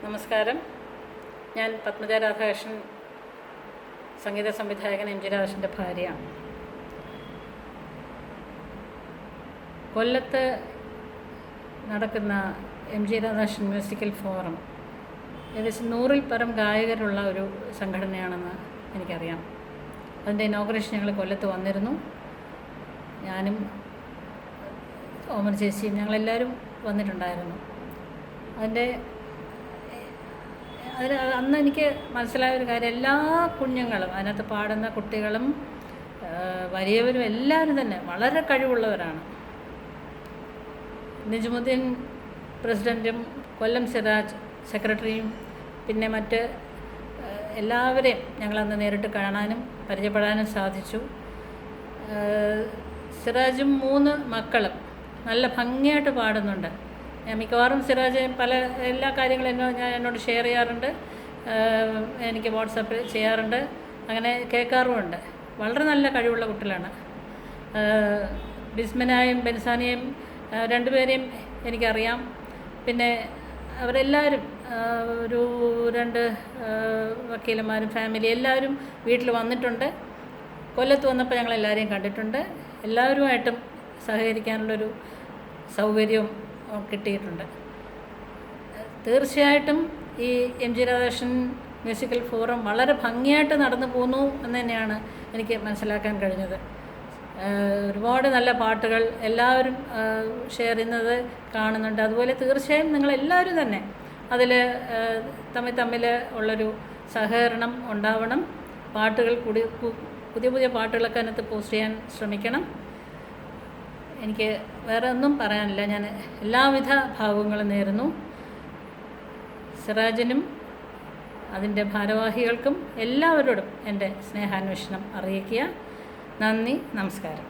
നമസ്കാരം. ഞാൻ പത്മജ രാധാകൃഷ്ണൻ, സംഗീത സംവിധായകൻ എം ജി രാധാകൃഷ്ണൻ്റെ ഭാര്യയാണ്. കൊല്ലത്ത് നടക്കുന്ന M G Radhakrishnan musical forum ഏകദേശം 100-ൽ പരം ഗായകരുള്ള ഒരു സംഘടനയാണെന്ന് എനിക്കറിയാം. അതിൻ്റെ ഇനോഗ്രേഷൻ ഞങ്ങൾ കൊല്ലത്ത് വന്നിരുന്നു. ഞാനും ഓമന ചേച്ചിയും ഞങ്ങളെല്ലാവരും വന്നിട്ടുണ്ടായിരുന്നു. അന്ന് എനിക്ക് മനസ്സിലായ ഒരു കാര്യം, എല്ലാ കുഞ്ഞുങ്ങളും അതിനകത്ത് പാടുന്ന കുട്ടികളും വലിയവരും എല്ലാവരും തന്നെ വളരെ കഴിവുള്ളവരാണ്. നിജമുദ്ദീൻ പ്രസിഡൻറ്റും കൊല്ലം സിറാജ് സെക്രട്ടറിയും പിന്നെ മറ്റ് എല്ലാവരെയും ഞങ്ങളന്ന് നേരിട്ട് കാണാനും പരിചയപ്പെടാനും സാധിച്ചു. സിറാജും 3 മക്കളും നല്ല ഭംഗിയായിട്ട് പാടുന്നുണ്ട്. ഞാൻ മിക്കവാറും സിറാജ് എല്ലാ കാര്യങ്ങളും എന്നോട് ഷെയർ ചെയ്യാറുണ്ട്, എനിക്ക് വാട്സപ്പിൽ ചെയ്യാറുണ്ട്, അങ്ങനെ കേൾക്കാറുമുണ്ട്. വളരെ നല്ല കഴിവുള്ള കുട്ടികളാണ്. ബിസ്മിനെയും ബെൻസാനെയും രണ്ടുപേരെയും എനിക്കറിയാം. പിന്നെ അവരെല്ലാവരും ഒരു 2 വക്കീലന്മാരും ഫാമിലി എല്ലാവരും വീട്ടിൽ വന്നിട്ടുണ്ട്. കൊല്ലത്ത് വന്നപ്പോൾ ഞങ്ങളെല്ലാവരെയും കണ്ടിട്ടുണ്ട്. എല്ലാവരുമായിട്ടും സഹകരിക്കാനുള്ളൊരു സൗകര്യവും കിട്ടിയിട്ടുണ്ട്. തീർച്ചയായിട്ടും ഈ M G Radhakrishnan musical forum വളരെ ഭംഗിയായിട്ട് നടന്നു പോന്നു എന്ന് തന്നെയാണ് എനിക്ക് മനസ്സിലാക്കാൻ കഴിഞ്ഞത്. ഒരുപാട് നല്ല പാട്ടുകൾ എല്ലാവരും ഷെയർ ചെയ്യുന്നത് കാണുന്നുണ്ട്. അതുപോലെ തീർച്ചയായും നിങ്ങളെല്ലാവരും തന്നെ അതിൽ തമ്മിൽ ഉള്ളൊരു സഹകരണം ഉണ്ടാവണം. പാട്ടുകൾ കൂടി പുതിയ പാട്ടുകളൊക്കെ അതിനകത്ത് പോസ്റ്റ് ചെയ്യാൻ ശ്രമിക്കണം. എനിക്ക് വേറെ ഒന്നും പറയാനില്ല. ഞാൻ എല്ലാവിധ ഭാവങ്ങളും നേരുന്നു. സിറാജിനും അതിൻ്റെ ഭാരവാഹികൾക്കും എല്ലാവരോടും എൻ്റെ സ്നേഹാന്വേഷണം അറിയിക്കുക. നന്ദി, നമസ്കാരം.